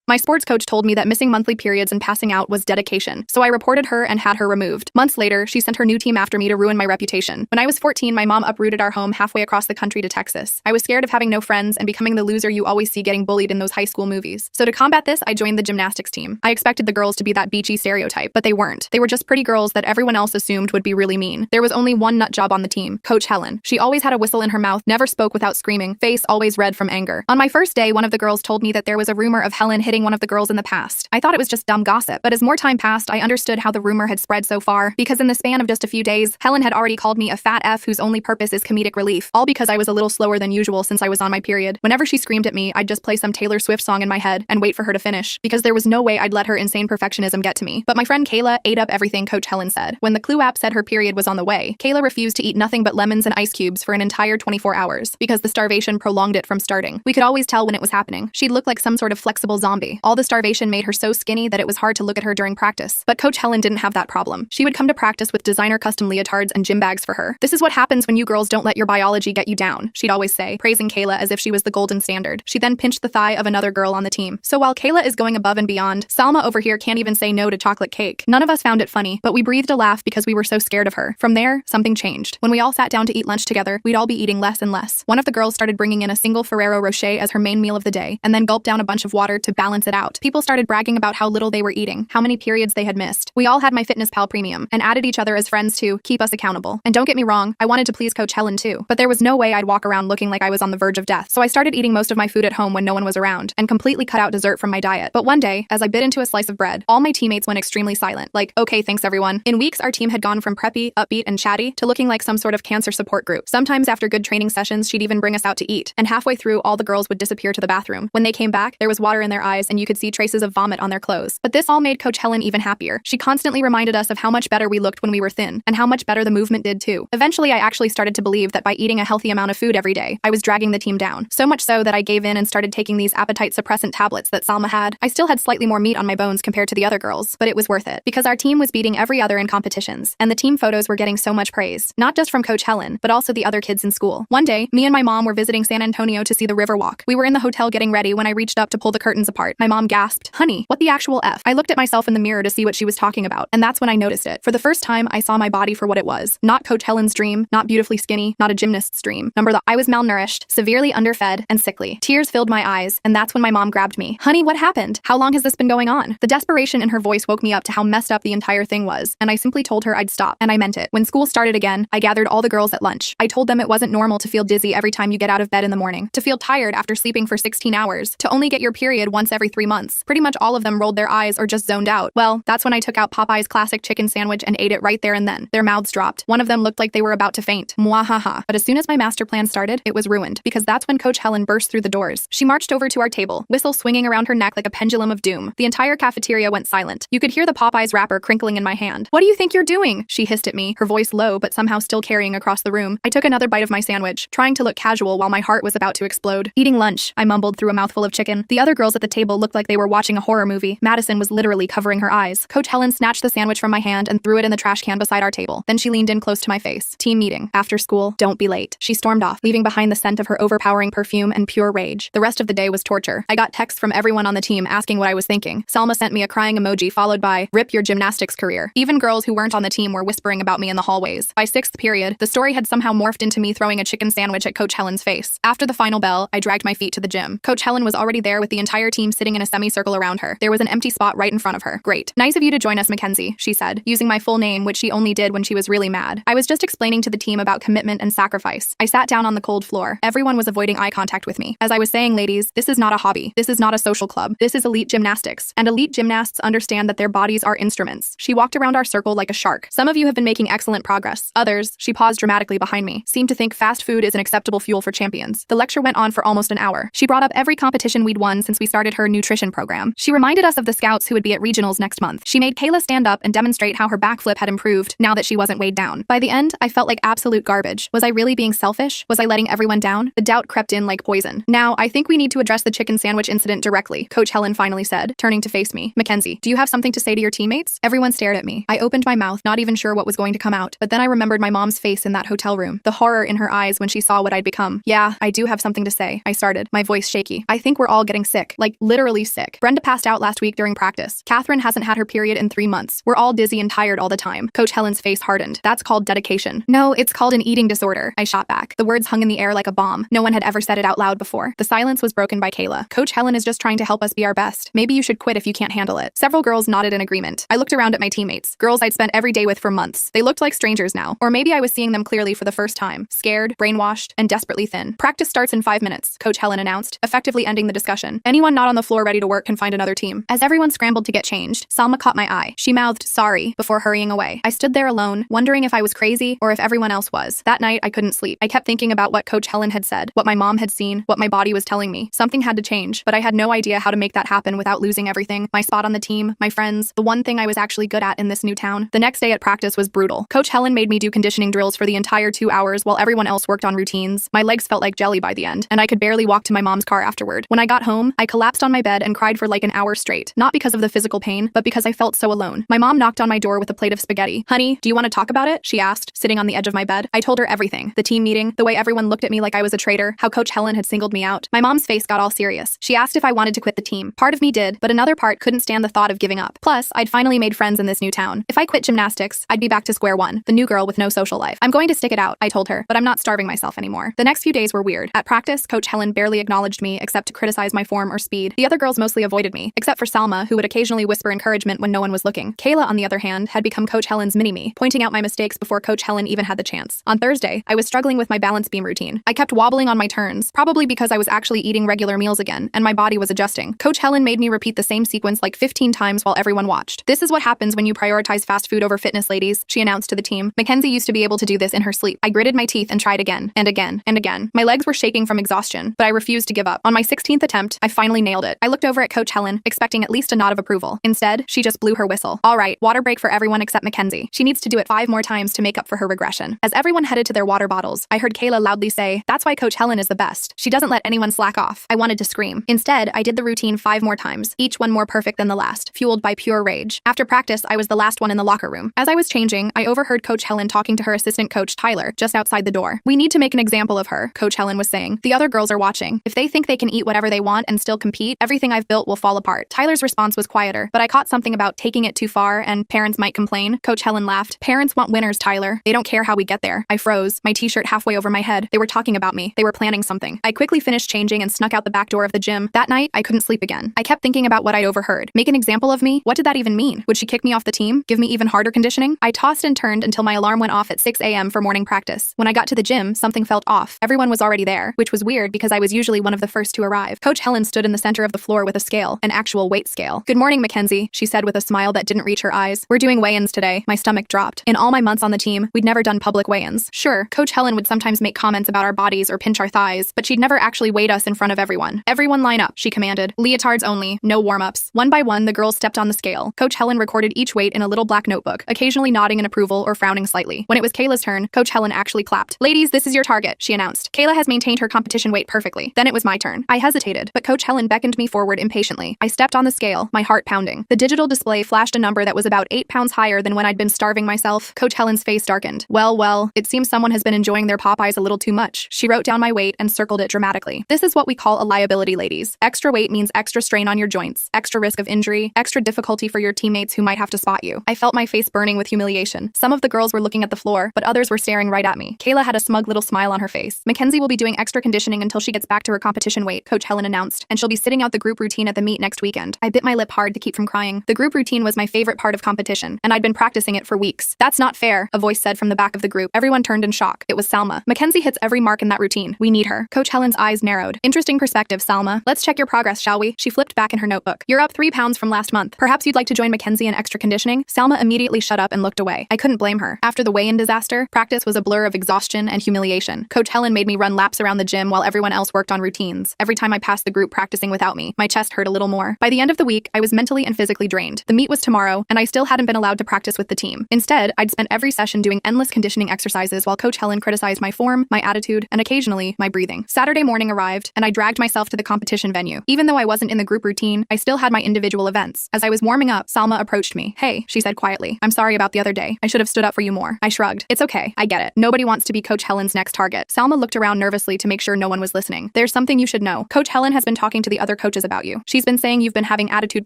My sports coach told me that missing monthly periods and passing out was dedication, so I reported her and had her removed. Months later, she sent her new team after me to ruin my reputation. When I was 14, my mom uprooted our home halfway across the country to Texas. I was scared of having no friends and becoming the loser you always see getting bullied in those high school movies. So to combat this, I joined the gymnastics team. I expected the girls to be that beachy stereotype, but they weren't. They were just pretty girls that everyone else assumed would be really mean. There was only one nut job on the team, Coach Helen. She always had a whistle in her mouth, never spoke without screaming, face always red from anger. On my first day, one of the girls told me that there was a rumor of Helen hitting one of the girls in the past. I thought it was just dumb gossip, but as more time passed, I understood how the rumor had spread so far, because in the span of just a few days, Helen had already called me a fat F whose only purpose is comedic relief, all because I was a little slower than usual since I was on my period. Whenever she screamed at me, I'd just play some Taylor Swift song in my head and wait for her to finish, because there was no way I'd let her insane perfectionism get to me. But my friend Kayla ate up everything Coach Helen said. When the Clue app said her period was on the way, Kayla refused to eat nothing but lemons and ice cubes for an entire 24 hours, because the starvation prolonged it from starting. We could always tell when it was happening. She'd look like some sort of flexible zombie. All the starvation made her so skinny that it was hard to look at her during practice. But Coach Helen didn't have that problem. She would come to practice with designer custom leotards and gym bags for her. "This is what happens when you girls don't let your biology get you down," she'd always say, praising Kayla as if she was the golden standard. She then pinched the thigh of another girl on the team. So while Kayla is going above and beyond, Salma over here can't even say no to chocolate cake. None of us found it funny, but we breathed a laugh because we were so scared of her. From there, something changed. When we all sat down to eat lunch together, we'd all be eating less and less. One of the girls started bringing in a single Ferrero Rocher as her main meal of the day, and then gulped down a bunch of water to balance it out. People started bragging about how little they were eating, how many periods they had missed. We all had MyFitnessPal Premium, and added each other as friends to keep us accountable. And don't get me wrong, I wanted to please Coach Helen too, but there was no way I'd walk around looking like I was on the verge of death. So I started eating most of my food at home when no one was around, and completely cut out dessert from my diet. But one day, as I bit into a slice of bread, all my teammates went extremely silent, like, "Okay, thanks everyone." In weeks, our team had gone from preppy, upbeat, and chatty to looking like some sort of cancer support group. Sometimes after good training sessions, she'd even bring us out to eat, and halfway through, all the girls would disappear to the bathroom. When they came back, there was water in their eyes, and you could see traces of vomit on their clothes. But this all made Coach Helen even happier. She constantly reminded us of how much better we looked when we were thin, and how much better the movement did too. Eventually, I actually started to believe that by eating a healthy amount of food every day, I was dragging the team down. So much so that I gave in and started taking these appetite suppressant tablets that Salma had. I still had slightly more meat on my bones compared to the other girls, but it was worth it, because our team was beating every other in competitions, and the team photos were getting so much praise, not just from Coach Helen, but also the other kids in school. One day, me and my mom were visiting San Antonio to see the river walk. We were in the hotel getting ready when I reached up to pull the curtains apart. My mom gasped, "Honey, what the actual F?" I looked at myself in the mirror to see what she was talking about, and that's when I noticed it. For the first time, I saw my body for what it was. Not Coach Helen's dream, not beautifully skinny, not a gymnast's dream. I was malnourished, severely underfed, and sickly. Tears filled my eyes, and that's when my mom grabbed me. "Honey, what happened? How long has this been going on?" The desperation in her voice woke me up to how messed up the entire thing was, and I simply told her I'd stop, and I meant it. When school started again, I gathered all the girls at lunch. I told them it wasn't normal to feel dizzy every time you get out of bed in the morning, to feel tired after sleeping for 16 hours, to only get your period once every 3 months. Pretty much all of them rolled their eyes or just zoned out. Well, that's when I took out Popeye's classic chicken sandwich and ate it right there and then. Their mouths dropped. One of them looked like they were about to faint. Mwahaha. But as soon as my master plan started, it was ruined, because that's when Coach Helen burst through the doors. She marched over to our table, whistle swinging around her neck like a pendulum of doom. The entire cafeteria went silent. You could hear the Popeye's wrapper crinkling in my hand. "What do you think you're doing?" she hissed at me, her voice low but somehow still carrying across the room. I took another bite of my sandwich, trying to look casual while my heart was about to explode. "Eating lunch," I mumbled through a mouthful of chicken. The other girls at the table looked like they were watching a horror movie. Madison was literally covering her eyes. Coach Helen snatched the sandwich from my hand and threw it in the trash can beside our table. Then she leaned in close to my face. "Team meeting. After school. Don't be late." She stormed off, leaving behind the scent of her overpowering perfume and pure rage. The rest of the day was torture. I got texts from everyone on the team asking what I was thinking. Salma sent me a crying emoji followed by, "Rip your gymnastics career." Even girls who weren't on the team were whispering about me in the hallways. By 6th period, the story had somehow morphed into me throwing a chicken sandwich at Coach Helen's face. After the final bell, I dragged my feet to the gym. Coach Helen was already there with the entire team sitting in a semicircle around her. There was an empty spot right in front of her. "Great. Nice of you to join us, Mackenzie," she said, using my full name, which she only did when she was really mad. I was just explaining to the team about commitment and sacrifice. I sat down on the cold floor. Everyone was avoiding eye contact with me. As I was saying, ladies, this is not a hobby. This is not a social club. This is elite gymnastics. And elite gymnasts understand that their bodies are instruments. She walked around our circle like a shark. Some of you have been making excellent progress. Others, she paused dramatically behind me, seemed to think fast food is an acceptable fuel for champions. The lecture went on for almost an hour. She brought up every competition we'd won since we started her nutrition program. She reminded us of the scouts who would be at regionals next month. She made Kayla stand up and demonstrate how her backflip had improved now that she wasn't weighed down. By the end, I felt like absolute garbage. Was I really being selfish? Was I letting everyone down? The doubt crept in like poison. "Now, I think we need to address the chicken sandwich incident directly," Coach Helen finally said, turning to face me. "Mackenzie, do you have something to say to your teammates?" Everyone stared at me. I opened my mouth, not even sure what was going to come out, but then I remembered my mom's face in that hotel room, the horror in her eyes when she saw what I'd become. "Yeah, I do have something to say," I started, my voice shaky. "I think we're all getting sick. Like, literally literally sick. Brenda passed out last week during practice. Catherine hasn't had her period in 3 months. We're all dizzy and tired all the time. Coach Helen's face hardened. That's called dedication. No, it's called an eating disorder, I shot back. The words hung in the air like a bomb. No one had ever said it out loud before. The silence was broken by Kayla. Coach Helen is just trying to help us be our best. Maybe you should quit if you can't handle it. Several girls nodded in agreement. I looked around at my teammates, girls I'd spent every day with for months. They looked like strangers now. Or maybe I was seeing them clearly for the first time. Scared, brainwashed, and desperately thin. Practice starts in 5 minutes, Coach Helen announced, effectively ending the discussion. Anyone not on the floor ready to work can find another team. As everyone scrambled to get changed, Salma caught my eye. She mouthed, "Sorry," before hurrying away. I stood there alone, wondering if I was crazy or if everyone else was. That night, I couldn't sleep. I kept thinking about what Coach Helen had said, what my mom had seen, what my body was telling me. Something had to change, but I had no idea how to make that happen without losing everything. My spot on the team, my friends, the one thing I was actually good at in this new town. The next day at practice was brutal. Coach Helen made me do conditioning drills for the entire 2 hours while everyone else worked on routines. My legs felt like jelly by the end, and I could barely walk to my mom's car afterward. When I got home, I collapsed on my bed and cried for like an hour straight. Not because of the physical pain, but because I felt so alone. My mom knocked on my door with a plate of spaghetti. "Honey, do you want to talk about it?" she asked, sitting on the edge of my bed. I told her everything. The team meeting, the way everyone looked at me like I was a traitor, how Coach Helen had singled me out. My mom's face got all serious. She asked if I wanted to quit the team. Part of me did, but another part couldn't stand the thought of giving up. Plus, I'd finally made friends in this new town. If I quit gymnastics, I'd be back to square one, the new girl with no social life. I'm going to stick it out, I told her, but I'm not starving myself anymore. The next few days were weird. At practice, Coach Helen barely acknowledged me except to criticize my form or speed. The other girls mostly avoided me, except for Salma, who would occasionally whisper encouragement when no one was looking. Kayla, on the other hand, had become Coach Helen's mini-me, pointing out my mistakes before Coach Helen even had the chance. On Thursday, I was struggling with my balance beam routine. I kept wobbling on my turns, probably because I was actually eating regular meals again, and my body was adjusting. Coach Helen made me repeat the same sequence like 15 times while everyone watched. "This is what happens when you prioritize fast food over fitness, ladies," she announced to the team. Mackenzie used to be able to do this in her sleep. I gritted my teeth and tried again, and again, and again. My legs were shaking from exhaustion, but I refused to give up. On my 16th attempt, I finally nailed it. I looked over at Coach Helen, expecting at least a nod of approval. Instead, she just blew her whistle. "All right, water break for everyone except Mackenzie. She needs to do it 5 more times to make up for her regression." As everyone headed to their water bottles, I heard Kayla loudly say, "That's why Coach Helen is the best. She doesn't let anyone slack off." I wanted to scream. Instead, I did the routine 5 more times, each one more perfect than the last, fueled by pure rage. After practice, I was the last one in the locker room. As I was changing, I overheard Coach Helen talking to her assistant coach, Tyler, just outside the door. "We need to make an example of her," Coach Helen was saying. "The other girls are watching. If they think they can eat whatever they want and still compete, everything I've built will fall apart." Tyler's response was quieter, but I caught something about taking it too far and parents might complain. Coach Helen laughed. "Parents want winners, Tyler. They don't care how we get there." I froze, my t-shirt halfway over my head. They were talking about me. They were planning something. I quickly finished changing and snuck out the back door of the gym. That night, I couldn't sleep again. I kept thinking about what I'd overheard. Make an example of me? What did that even mean? Would she kick me off the team? Give me even harder conditioning? I tossed and turned until my alarm went off at 6 a.m. for morning practice. When I got to the gym, something felt off. Everyone was already there, which was weird because I was usually one of the first to arrive. Coach Helen stood in the center of the floor with a scale, an actual weight scale. "Good morning, Mackenzie," she said with a smile that didn't reach her eyes. "We're doing weigh-ins today." My stomach dropped. In all my months on the team, we'd never done public weigh-ins. Sure, Coach Helen would sometimes make comments about our bodies or pinch our thighs, but she'd never actually weighed us in front of everyone. "Everyone line up," she commanded. "Leotards only, no warm-ups." One by one, the girls stepped on the scale. Coach Helen recorded each weight in a little black notebook, occasionally nodding in approval or frowning slightly. When it was Kayla's turn, Coach Helen actually clapped. "Ladies, this is your target," she announced. "Kayla has maintained her competition weight perfectly." Then it was my turn. I hesitated, but Coach Helen beckoned me forward impatiently. I stepped on the scale, my heart pounding. The digital display flashed a number that was about 8 pounds higher than when I'd been starving myself. Coach Helen's face darkened. Well, it seems someone has been enjoying their Popeyes a little too much." She wrote down my weight and circled it dramatically. "This is what we call a liability, ladies. Extra weight means extra strain on your joints, extra risk of injury, extra difficulty for your teammates who might have to spot you." I felt my face burning with humiliation. Some of the girls were looking at the floor, but others were staring right at me. Kayla had a smug little smile on her face. "Mackenzie will be doing extra conditioning until she gets back to her competition weight," Coach Helen announced, "and she'll be sitting out the group routine at the meet next weekend." I bit my lip hard to keep from crying. The group routine was my favorite part of competition, and I'd been practicing it for weeks. "That's not fair," a voice said from the back of the group. Everyone turned in shock. It was Salma. "Mackenzie hits every mark in that routine. We need her." Coach Helen's eyes narrowed. "Interesting perspective, Salma. Let's check your progress, shall we?" She flipped back in her notebook. "You're up 3 pounds from last month. Perhaps you'd like to join Mackenzie in extra conditioning?" Salma immediately shut up and looked away. I couldn't blame her. After the weigh-in disaster, practice was a blur of exhaustion and humiliation. Coach Helen made me run laps around the gym while everyone else worked on routines. Every time I passed the group practicing without me, my chest hurt a little more. By the end of the week, I was mentally and physically drained. The meet was tomorrow, and I still hadn't been allowed to practice with the team. Instead, I'd spent every session doing endless conditioning exercises while Coach Helen criticized my form, my attitude, and occasionally, my breathing. Saturday morning arrived, and I dragged myself to the competition venue. Even though I wasn't in the group routine, I still had my individual events. As I was warming up, Salma approached me. "Hey," she said quietly. "I'm sorry about the other day. I should have stood up for you more." I shrugged. "It's okay. I get it. Nobody wants to be Coach Helen's next target." Salma looked around nervously to make sure no one was listening. "There's something you should know. Coach Helen has been talking to the other coaches about you. She's been saying you've been having attitude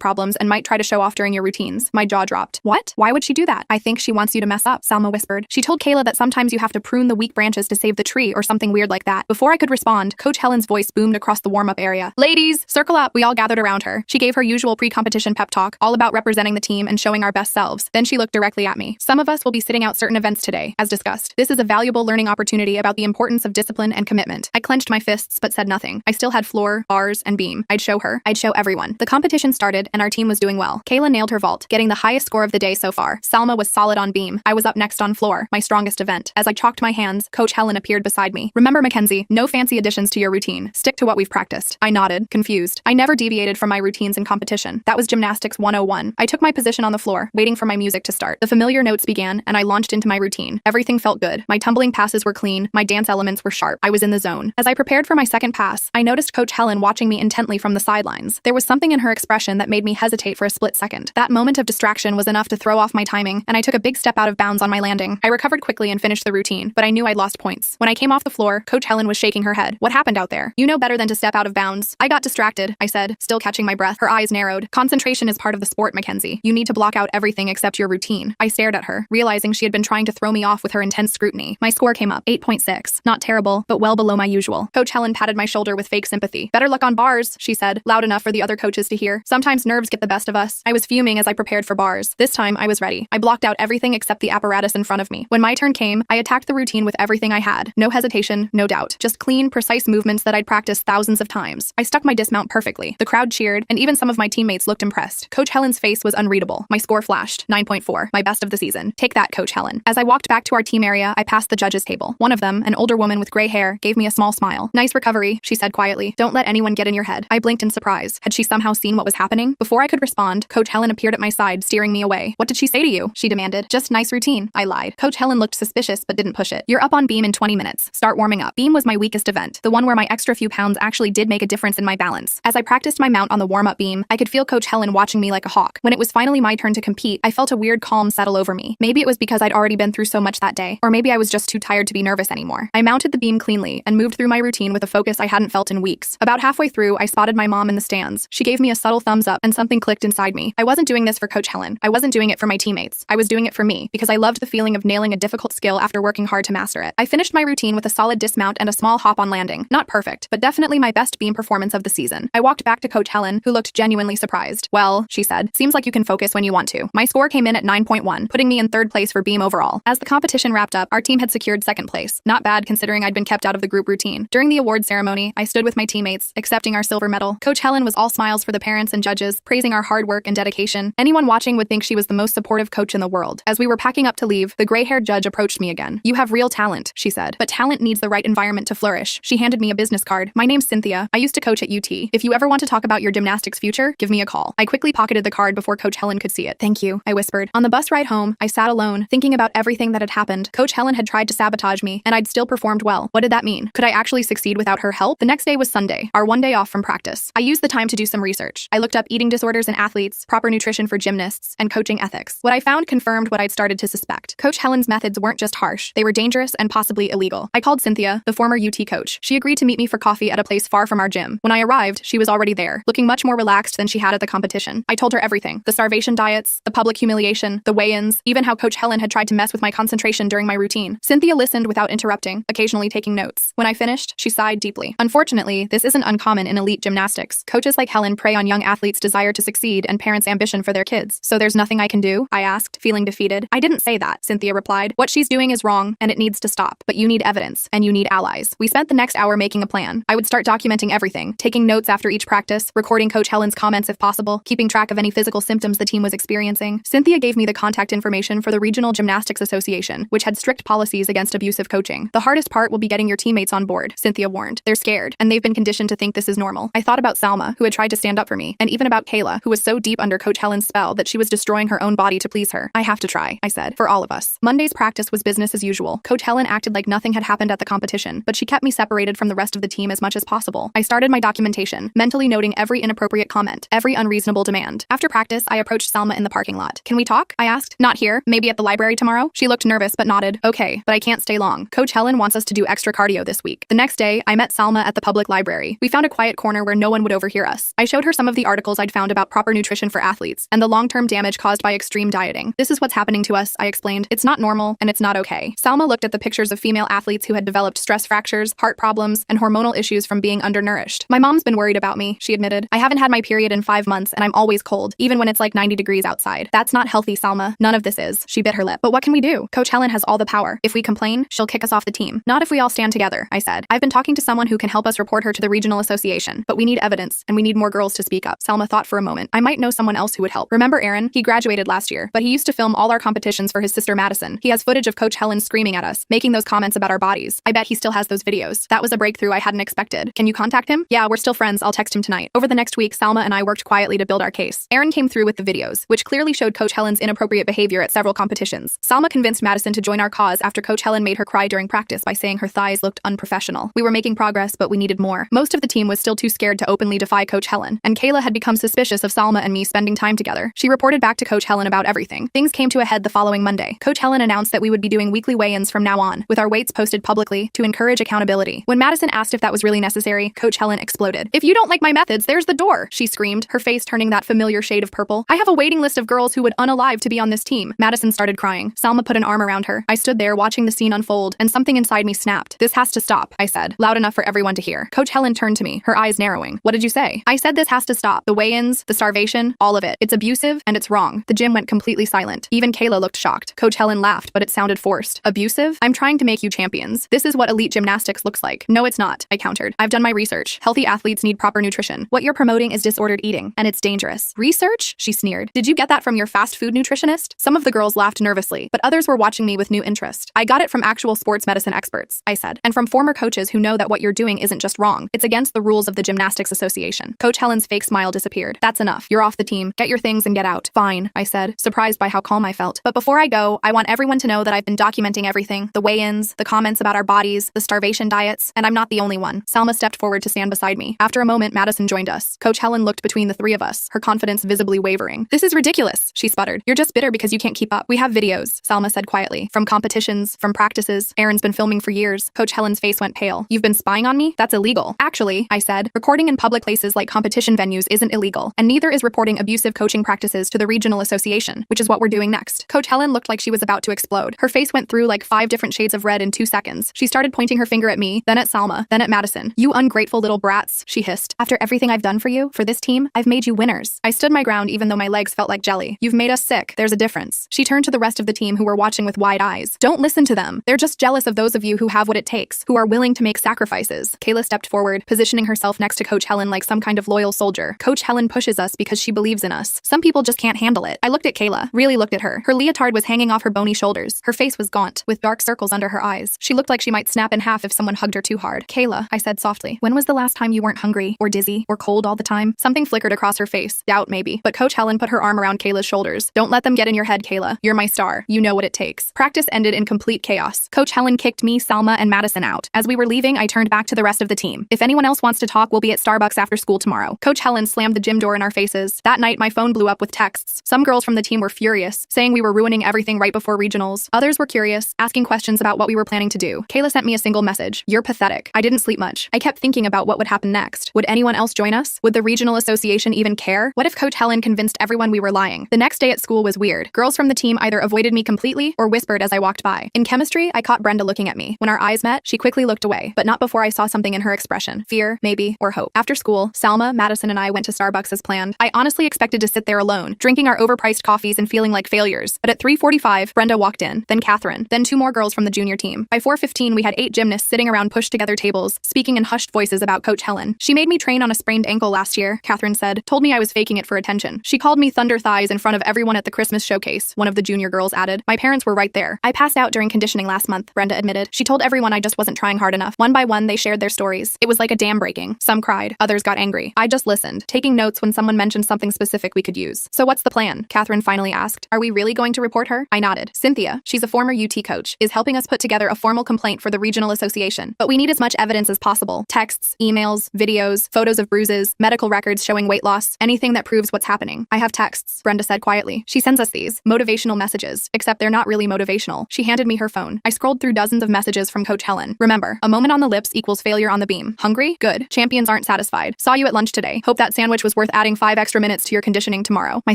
problems and might try to show off during your routines. My jaw dropped. What? Why would she do that? I think she wants you to mess up, Salma whispered. She told Kayla that sometimes you have to prune the weak branches to save the tree or something weird like that. Before I could respond, Coach Helen's voice boomed across the warm-up area. Ladies, circle up. We all gathered around her. She gave her usual pre-competition pep talk, all about representing the team and showing our best selves. Then she looked directly at me. Some of us will be sitting out certain events today, as discussed. This is a valuable learning opportunity about the importance of discipline and commitment. I clenched my fists but said nothing. I still had floor, bars, and beam. I'd show her. I'd show everyone. The competition started and our team was doing well. Kayla nailed her vault, getting the highest score of the day so far. Salma was solid on beam. I was up next on floor, my strongest event. As I chalked my hands, Coach Helen appeared beside me. Remember, Mackenzie, no fancy additions to your routine. Stick to what we've practiced. I nodded, confused. I never deviated from my routines in competition. That was gymnastics 101. I took my position on the floor, waiting for my music to start. The familiar notes began, and I launched into my routine. Everything felt good. My tumbling passes were clean. My dance elements were sharp. I was in the zone. As I prepared for my second pass, I noticed Coach Helen watching me intently from the sidelines. There was something in her expression that made me hesitate for a split second. That moment of distraction was enough to throw off my timing, and I took a big step out of bounds on my landing. I recovered quickly and finished the routine, but I knew I'd lost points. When I came off the floor, Coach Helen was shaking her head. What happened out there? You know better than to step out of bounds. I got distracted, I said, still catching my breath. Her eyes narrowed. Concentration is part of the sport, Mackenzie. You need to block out everything except your routine. I stared at her, realizing she had been trying to throw me off with her intense scrutiny. My score came up, 8.6. Not terrible, but well below my usual. Coach Helen patted my shoulder with fake sympathy. Better luck on bars, she said, loud enough for the other coaches to hear. Sometimes nerves get the best of us. I was fuming as I prepared for bars. This time, I was ready. I blocked out everything except the apparatus in front of me. When my turn came, I attacked the routine with everything I had. No hesitation, no doubt. Just clean, precise movements that I'd practiced thousands of times. I stuck my dismount perfectly. The crowd cheered, and even some of my teammates looked impressed. Coach Helen's face was unreadable. My score flashed, 9.4, my best of the season. Take that, Coach Helen. As I walked back to our team area, I passed the judges' table. One of them, an older woman with gray hair, gave me a small smile. Nice recovery, she said quietly. Don't let anyone get in your head. I blinked in surprise. Had she somehow seen what was happening? Before I could respond, Coach Helen appeared at my side, steering me away. What did she say to you? She demanded. Just nice routine, I lied. Coach Helen looked suspicious but didn't push it. You're up on beam in 20 minutes. Start warming up. Beam was my weakest event, the one where my extra few pounds actually did make a difference in my balance. As I practiced my mount on the warm-up beam, I could feel Coach Helen watching me like a hawk. When it was finally my turn to compete, I felt a weird calm settle over me. Maybe it was because I'd already been through so much that day, or maybe I was just too tired to be nervous anymore. I mounted the beam cleanly and moved through my routine with a focus I hadn't felt in weeks. About halfway through, I spotted my mom in the stands. She gave me a subtle thumbs up and something clicked inside me. I wasn't doing this for Coach Helen. I wasn't doing it for my teammates. I was doing it for me because I loved the feeling of nailing a difficult skill after working hard to master it. I finished my routine with a solid dismount and a small hop on landing. Not perfect, but definitely my best beam performance of the season. I walked back to Coach Helen, who looked genuinely surprised. Well, she said, seems like you can focus when you want to. My score came in at 9.1, putting me in third place for beam overall. As the competition wrapped up, our team had secured second place. Not bad considering I'd been kept out of the group routine. During the award ceremony, I stood with my teammates, accepting our silver medal. Coach Helen was all smiles for the parents and judges, praising our hard work and dedication. Anyone watching would think she was the most supportive coach in the world. As we were packing up to leave, the gray-haired judge approached me again. You have real talent, she said, but talent needs the right environment to flourish. She handed me a business card. My name's Cynthia. I used to coach at UT. If you ever want to talk about your gymnastics future, give me a call. I quickly pocketed the card before Coach Helen could see it. Thank you, I whispered. On the bus ride home, I sat alone, thinking about everything that had happened. Coach Helen had tried to sabotage me, and I'd still performed well. What did that mean? Could I actually succeed without her help? The next day was Sunday, our one day off from practice. I used the time to do some research. I looked up eating disorders in athletes, proper nutrition for gymnasts, and coaching ethics. What I found confirmed what I'd started to suspect. Coach Helen's methods weren't just harsh, they were dangerous and possibly illegal. I called Cynthia, the former UT coach. She agreed to meet me for coffee at a place far from our gym. When I arrived, she was already there, looking much more relaxed than she had at the competition. I told her everything. The starvation diets, the public humiliation, the weigh-ins, even how Coach Helen had tried to mess with my concentration during my routine. Cynthia listened without interrupting, occasionally taking notes. When I finished, she sighed deeply. Unfortunately, this isn't uncommon in elite gymnastics. Coaches like Helen prey on young athletes' desire to succeed and parents' ambition for their kids. So there's nothing I can do? I asked, feeling defeated. I didn't say that, Cynthia replied. What she's doing is wrong, and it needs to stop. But you need evidence, and you need allies. We spent the next hour making a plan. I would start documenting everything, taking notes after each practice, recording Coach Helen's comments if possible, keeping track of any physical symptoms the team was experiencing. Cynthia gave me the contact information for the Regional Gymnastics Association, which had strict policies against abusive coaching. The hardest part will be getting your teammates on board, Cynthia warned. They're scared, and they've been conditioned to think this is normal. I thought about Salma, who had tried to stand up for me, and even about Kayla, who was so deep under Coach Helen's spell that she was destroying her own body to please her. I have to try, I said, for all of us. Monday's practice was business as usual. Coach Helen acted like nothing had happened at the competition, but she kept me separated from the rest of the team as much as possible. I started my documentation, mentally noting every inappropriate comment, every unreasonable demand. After practice, I approached Salma in the parking lot. Can we talk? I asked. Not here, maybe at the library tomorrow? She looked nervous but nodded. Okay, but I can't stay long. Coach Helen wants us to do extra cardio this week. The next day, I met Salma at the public library. We found a quiet corner where no no one would overhear us. I showed her some of the articles I'd found about proper nutrition for athletes and the long-term damage caused by extreme dieting. This is what's happening to us, I explained. It's not normal and it's not okay. Salma looked at the pictures of female athletes who had developed stress fractures, heart problems, and hormonal issues from being undernourished. My mom's been worried about me, she admitted. I haven't had my period in 5 months and I'm always cold, even when it's like 90 degrees outside. That's not healthy, Salma. None of this is. She bit her lip. But what can we do? Coach Helen has all the power. If we complain, she'll kick us off the team. Not if we all stand together, I said. I've been talking to someone who can help us report her to the regional association, but we need evidence and we need more girls to speak up. Salma thought for a moment. I might know someone else who would help. Remember Aaron? He graduated last year, but he used to film all our competitions for his sister Madison. He has footage of Coach Helen screaming at us, making those comments about our bodies. I bet he still has those videos. That was a breakthrough I hadn't expected. Can you contact him? Yeah, we're still friends. I'll text him tonight. Over the next week, Salma and I worked quietly to build our case. Aaron came through with the videos, which clearly showed Coach Helen's inappropriate behavior at several competitions. Salma convinced Madison to join our cause after Coach Helen made her cry during practice by saying her thighs looked unprofessional. We were making progress, but we needed more. Most of the team was still too scared to openly defy Coach Helen, and Kayla had become suspicious of Salma and me spending time together. She reported back to Coach Helen about everything. Things came to a head the following Monday. Coach Helen announced that we would be doing weekly weigh-ins from now on, with our weights posted publicly to encourage accountability. When Madison asked if that was really necessary, Coach Helen exploded. "If you don't like my methods, there's the door," she screamed, her face turning that familiar shade of purple. "I have a waiting list of girls who would unalive to be on this team." Madison started crying. Salma put an arm around her. I stood there watching the scene unfold, and something inside me snapped. "This has to stop," I said, loud enough for everyone to hear. Coach Helen turned to me, her eyes narrowing. "What did you say?" I said this has to stop. The weigh-ins, the starvation, all of it. It's abusive and it's wrong. The gym went completely silent. Even Kayla looked shocked. Coach Helen laughed, but it sounded forced. "Abusive? I'm trying to make you champions. This is what elite gymnastics looks like." "No, it's not," I countered. "I've done my research. Healthy athletes need proper nutrition. What you're promoting is disordered eating, and it's dangerous." "Research?" she sneered. "Did you get that from your fast food nutritionist?" Some of the girls laughed nervously, but others were watching me with new interest. "I got it from actual sports medicine experts," I said, "and from former coaches who know that what you're doing isn't just wrong, it's against the rules of the Gymnastics Association." Coach Helen's fake smile disappeared. "That's enough. You're off the team. Get your things and get out." "Fine," I said, surprised by how calm I felt. "But before I go, I want everyone to know that I've been documenting everything, the weigh-ins, the comments about our bodies, the starvation diets, and I'm not the only one." Salma stepped forward to stand beside me. After a moment, Madison joined us. Coach Helen looked between the three of us, her confidence visibly wavering. "This is ridiculous," she sputtered. "You're just bitter because you can't keep up." "We have videos," Salma said quietly. "From competitions, from practices. Aaron's been filming for years." Coach Helen's face went pale. "You've been spying on me? That's illegal." "Actually," I said, "recording in public places like competition venues isn't illegal, and neither is reporting abusive coaching practices to the regional association, which is what we're doing next." Coach Helen looked like she was about to explode. Her face went through like 5 different shades of red in 2 seconds. She started pointing her finger at me, then at Salma, then at Madison. "You ungrateful little brats," she hissed. "After everything I've done for you, for this team, I've made you winners." I stood my ground even though my legs felt like jelly. "You've made us sick. There's a difference." She turned to the rest of the team who were watching with wide eyes. "Don't listen to them. They're just jealous of those of you who have what it takes, who are willing to make sacrifices." Kayla stepped forward, positioning herself next to Coach Helen like some kind of loyal soldier. "Coach Helen pushes us because she believes in us. Some people just can't handle it." I looked at Kayla, really looked at her. Her leotard was hanging off her bony shoulders. Her face was gaunt, with dark circles under her eyes. She looked like she might snap in half if someone hugged her too hard. "Kayla," I said softly, "when was the last time you weren't hungry, or dizzy, or cold all the time?" Something flickered across her face. Doubt, maybe. But Coach Helen put her arm around Kayla's shoulders. "Don't let them get in your head, Kayla. You're my star. You know what it takes." Practice ended in complete chaos. Coach Helen kicked me, Salma, and Madison out. As we were leaving, I turned back to the rest of the team. "If anyone else wants to talk, we'll be at Starbucks after school tomorrow." Coach Helen slammed the gym door in our faces. That night, my phone blew up with texts. Some girls from the team were furious, saying we were ruining everything right before regionals. Others were curious, asking questions about what we were planning to do. Kayla sent me a single message: "You're pathetic." I didn't sleep much. I kept thinking about what would happen next. Would anyone else join us? Would the regional association even care? What if Coach Helen convinced everyone we were lying? The next day at school was weird. Girls from the team either avoided me completely or whispered as I walked by. In chemistry, I caught Brenda looking at me. When our eyes met, she quickly looked away, but not before I saw something in her expression. Fear, maybe, or hope. After school, Salma, Madison, and I went to Starbucks as planned. I honestly expected to sit there alone, drinking our overpriced coffees and feeling like failures. But at 3:45, Brenda walked in, then Catherine, then 2 more girls from the junior team. By 4:15, we had 8 gymnasts sitting around pushed-together tables, speaking in hushed voices about Coach Helen. "She made me train on a sprained ankle last year," Catherine said. "Told me I was faking it for attention. She called me Thunder Thighs in front of everyone at the Christmas showcase," one of the junior girls added. "My parents were right there." "I passed out during conditioning last month," Brenda admitted. "She told everyone I just wasn't trying hard enough." One by one, they shared their stories. It was like a dam breaking. Some cried, others got angry. I just listened, taking notes when someone mentioned something specific we could use. "So what's the plan?" Catherine finally asked. "Are we really going to report her?" I nodded. "Cynthia, she's a former UT coach, is helping us put together a formal complaint for the regional association. But we need as much evidence as possible. Texts, emails, videos, photos of bruises, medical records showing weight loss, anything that proves what's happening." "I have texts," Brenda said quietly. "She sends us these motivational messages, except they're not really motivational." She handed me her phone. I scrolled through dozens of messages from Coach Helen. "Remember, a moment on the lips equals failure on the beam. Hungry? Good. Champions aren't satisfied. satisfied. Saw you at lunch today. Hope that sandwich was worth adding 5 extra minutes to your conditioning tomorrow. My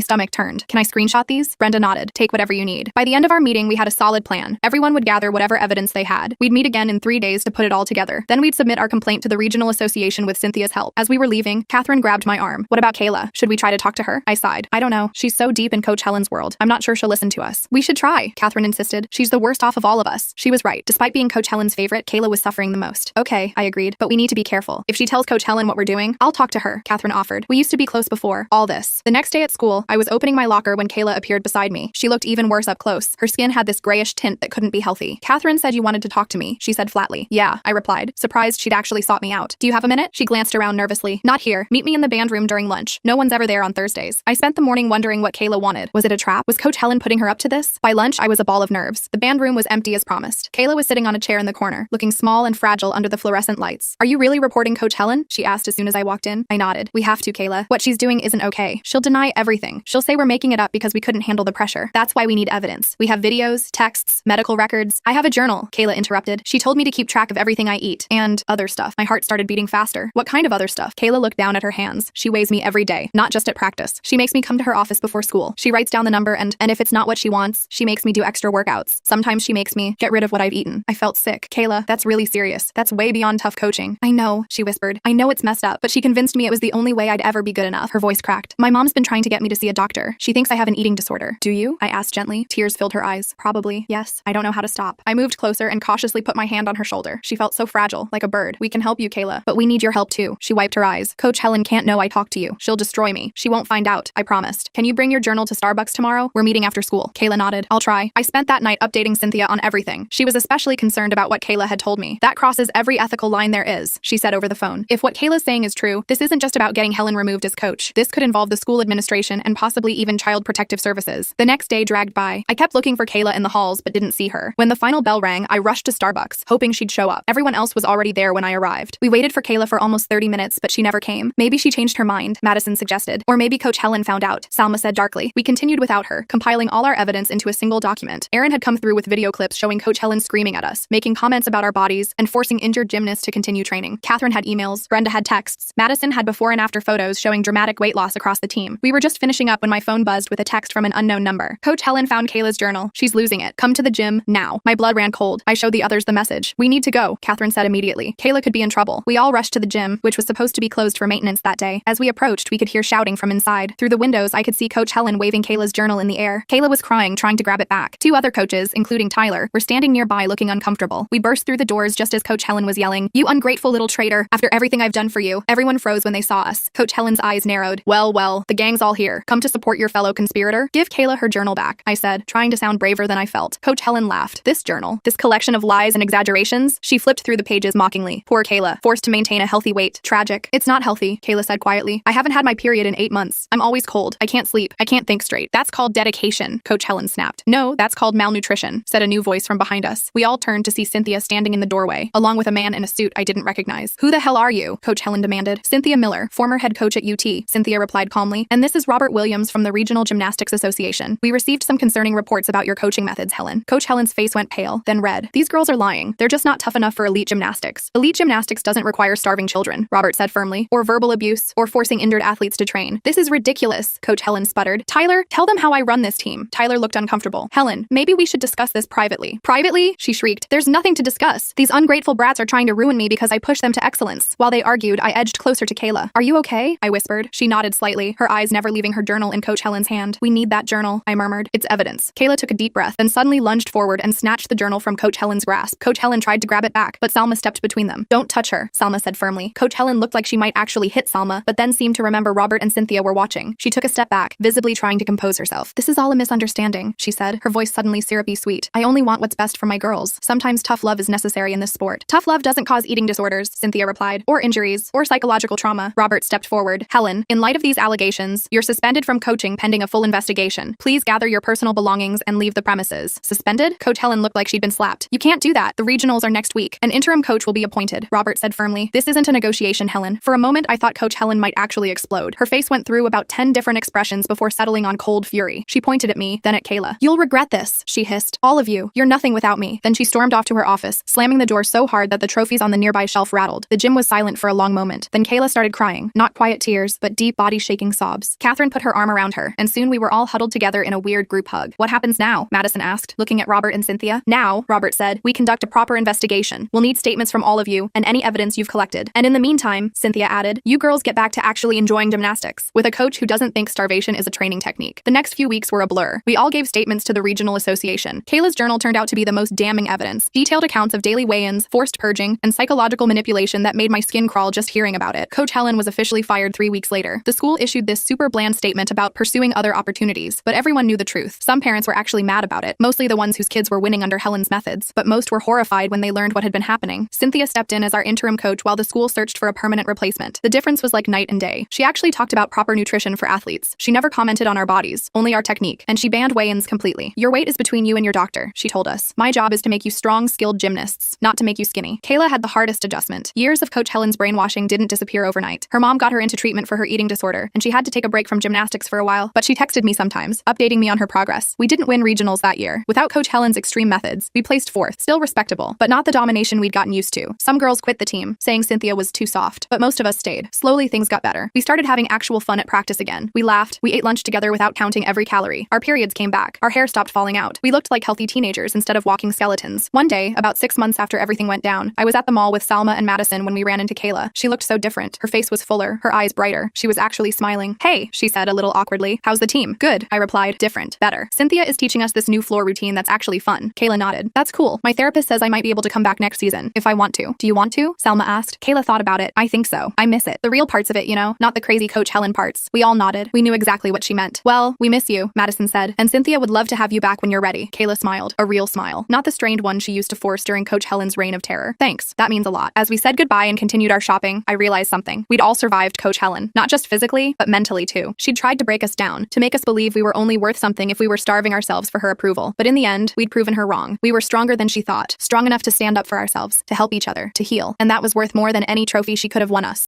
stomach turned. Can I screenshot these? Brenda nodded. Take whatever you need. By the end of our meeting, we had a solid plan. Everyone would gather whatever evidence they had. We'd meet again in 3 days to put it all together. Then we'd submit our complaint to the regional association with Cynthia's help. As we were leaving, Catherine grabbed my arm. What about Kayla? Should we try to talk to her? I sighed. I don't know. She's so deep in Coach Helen's world. I'm not sure she'll listen to us. We should try, Catherine insisted. She's the worst off of all of us. She was right. Despite being Coach Helen's favorite, Kayla was suffering the most. Okay, I agreed, but we need to be careful. If she tells Coach Helen what we're doing, I'll talk to her, Catherine offered. We used to be close before all this. The next day at school, I was opening my locker when Kayla appeared beside me. She looked even worse up close. Her skin had this grayish tint that couldn't be healthy. Catherine said you wanted to talk to me, she said flatly. Yeah, I replied, surprised she'd actually sought me out. Do you have a minute? She glanced around nervously. Not here. Meet me in the band room during lunch. No one's ever there on Thursdays. I spent the morning wondering what Kayla wanted. Was it a trap? Was Coach Helen putting her up to this? By lunch, I was a ball of nerves. The band room was empty as promised. Kayla was sitting on a chair in the corner, looking small and fragile under the fluorescent lights. Are you really reporting Coach Helen? She asked as soon as I walked in. I nodded. We have to, Kayla. What she's doing isn't okay. She'll deny everything. She'll say we're making it up because we couldn't handle the pressure. That's why we need evidence. We have videos, texts, medical records. I have a journal, Kayla interrupted. She told me to keep track of everything I eat and other stuff. My heart started beating faster. What kind of other stuff? Kayla looked down at her hands. She weighs me every day, not just at practice. She makes me come to her office before school. She writes down the number and if it's not what she wants, she makes me do extra workouts. Sometimes she makes me get rid of what I've eaten. I felt sick. Kayla, that's really serious. That's way beyond tough coaching. I know, she whispered. I know it's messed up, but she convinced me it was the only way I'd ever be good enough. Her voice cracked. My mom's been trying to get me to see a doctor. She thinks I have an eating disorder. Do you? I asked gently. Tears filled her eyes. Probably. Yes. I don't know how to stop. I moved closer and cautiously put my hand on her shoulder. She felt so fragile, like a bird. We can help you, Kayla, but we need your help too. She wiped her eyes. Coach Helen can't know I talked to you. She'll destroy me. She won't find out. I promised. Can you bring your journal to Starbucks tomorrow? We're meeting after school. Kayla nodded. I'll try. I spent that night updating Cynthia on everything. She was especially concerned about what Kayla had told me. That crosses every ethical line there is, she said over the phone. If what Kayla's saying is true, this isn't just about getting Helen removed as coach. This could involve the school administration and possibly even Child Protective Services. The next day dragged by. I kept looking for Kayla in the halls but didn't see her. When the final bell rang, I rushed to Starbucks, hoping she'd show up. Everyone else was already there when I arrived. We waited for Kayla for almost 30 minutes, but she never came. Maybe she changed her mind, Madison suggested. Or maybe Coach Helen found out, Salma said darkly. We continued without her, compiling all our evidence into a single document. Aaron had come through with video clips showing Coach Helen screaming at us, making comments about our bodies, and forcing injured gymnasts to continue training. Catherine had emails, Brenda had texts. Madison had before and after photos showing dramatic weight loss across the team. We were just finishing up when my phone buzzed with a text from an unknown number. Coach Helen found Kayla's journal. She's losing it. Come to the gym now. My blood ran cold. I showed the others the message. We need to go, Catherine said immediately. Kayla could be in trouble. We all rushed to the gym, which was supposed to be closed for maintenance that day. As we approached, we could hear shouting from inside. Through the windows, I could see Coach Helen waving Kayla's journal in the air. Kayla was crying, trying to grab it back. 2 other coaches, including Tyler, were standing nearby looking uncomfortable. We burst through the doors just as Coach Helen was yelling, "You ungrateful little traitor. After everything I've done for you." Everyone froze when they saw us. Coach Helen's eyes narrowed. Well, the gang's all here. Come to support your fellow conspirator? Give Kayla her journal back, I said, trying to sound braver than I felt. Coach Helen laughed. This journal? This collection of lies and exaggerations? She flipped through the pages mockingly. Poor Kayla, forced to maintain a healthy weight. Tragic. It's not healthy, Kayla said quietly. I haven't had my period in 8 months. I'm always cold. I can't sleep. I can't think straight. That's called dedication, Coach Helen snapped. No, that's called malnutrition, said a new voice from behind us. We all turned to see Cynthia standing in the doorway, along with a man in a suit I didn't recognize. Who the hell are you? Coach Helen demanded. Cynthia Miller, former head coach at UT, Cynthia replied calmly. And this is Robert Williams from the Regional Gymnastics Association. We received some concerning reports about your coaching methods, Helen. Coach Helen's face went pale, then red. These girls are lying. They're just not tough enough for elite gymnastics. Elite gymnastics doesn't require starving children, Robert said firmly, or verbal abuse, or forcing injured athletes to train. This is ridiculous, Coach Helen sputtered. Tyler, tell them how I run this team. Tyler looked uncomfortable. Helen, maybe we should discuss this privately. Privately? She shrieked. There's nothing to discuss. These ungrateful brats are trying to ruin me because I push them to excellence. While they argued, I edged closer to Kayla. Are you okay? I whispered. She nodded slightly, her eyes never leaving her journal in Coach Helen's hand. We need that journal, I murmured. It's evidence. Kayla took a deep breath, then suddenly lunged forward and snatched the journal from Coach Helen's grasp. Coach Helen tried to grab it back, but Salma stepped between them. Don't touch her, Salma said firmly. Coach Helen looked like she might actually hit Salma, but then seemed to remember Robert and Cynthia were watching. She took a step back, visibly trying to compose herself. This is all a misunderstanding, she said, her voice suddenly syrupy sweet. I only want what's best for my girls. Sometimes tough love is necessary in this sport. Tough love doesn't cause eating disorders, Cynthia replied, or injuries, or psychological trauma. Robert stepped forward. Helen, in light of these allegations, you're suspended from coaching pending a full investigation. Please gather your personal belongings and leave the premises. Suspended? Coach Helen looked like she'd been slapped. You can't do that. The regionals are next week. An interim coach will be appointed, Robert said firmly. This isn't a negotiation, Helen. For a moment, I thought Coach Helen might actually explode. Her face went through about 10 different expressions before settling on cold fury. She pointed at me, then at Kayla. You'll regret this, she hissed. All of you. You're nothing without me. Then she stormed off to her office, slamming the door so hard that the trophies on the nearby shelf rattled. The gym was silent for a long long moment. Then Kayla started crying, not quiet tears, but deep body-shaking sobs. Catherine put her arm around her, and soon we were all huddled together in a weird group hug. What happens now? Madison asked, looking at Robert and Cynthia. Now, Robert said, we conduct a proper investigation. We'll need statements from all of you and any evidence you've collected. And in the meantime, Cynthia added, you girls get back to actually enjoying gymnastics, with a coach who doesn't think starvation is a training technique. The next few weeks were a blur. We all gave statements to the regional association. Kayla's journal turned out to be the most damning evidence. Detailed accounts of daily weigh-ins, forced purging, and psychological manipulation that made my skin crawl just hearing about it. Coach Helen was officially fired 3 weeks later. The school issued this super bland statement about pursuing other opportunities, but everyone knew the truth. Some parents were actually mad about it, mostly the ones whose kids were winning under Helen's methods, but most were horrified when they learned what had been happening. Cynthia stepped in as our interim coach while the school searched for a permanent replacement. The difference was like night and day. She actually talked about proper nutrition for athletes. She never commented on our bodies, only our technique, and she banned weigh-ins completely. Your weight is between you and your doctor, she told us. My job is to make you strong, skilled gymnasts, not to make you skinny. Kayla had the hardest adjustment. Years of Coach Helen's brainwashing didn't disappear overnight. Her mom got her into treatment for her eating disorder, and she had to take a break from gymnastics for a while, but she texted me sometimes, updating me on her progress. We didn't win regionals that year. Without Coach Helen's extreme methods, we placed 4th, still respectable, but not the domination we'd gotten used to. Some girls quit the team, saying Cynthia was too soft, but most of us stayed. Slowly, things got better. We started having actual fun at practice again. We laughed, we ate lunch together without counting every calorie. Our periods came back. Our hair stopped falling out. We looked like healthy teenagers instead of walking skeletons. One day, about 6 months after everything went down, I was at the mall with Salma and Madison when we ran into Kayla. She looked so different. Her face was fuller, her eyes brighter. She was actually smiling. Hey, she said a little awkwardly. How's the team? Good, I replied. Different. Better. Cynthia is teaching us this new floor routine that's actually fun. Kayla nodded. That's cool. My therapist says I might be able to come back next season, if I want to. Do you want to? Salma asked. Kayla thought about it. I think so. I miss it. The real parts of it, you know, not the crazy Coach Helen parts. We all nodded. We knew exactly what she meant. Well, we miss you, Madison said. And Cynthia would love to have you back when you're ready. Kayla smiled. A real smile. Not the strained one she used to force during Coach Helen's reign of terror. Thanks. That means a lot. As we said goodbye and continued our shopping, I realized something. We'd all survived Coach Helen. Not just physically, but mentally too. She'd tried to break us down, to make us believe we were only worth something if we were starving ourselves for her approval. But in the end, we'd proven her wrong. We were stronger than she thought. Strong enough to stand up for ourselves, to help each other, to heal. And that was worth more than any trophy she could have won us.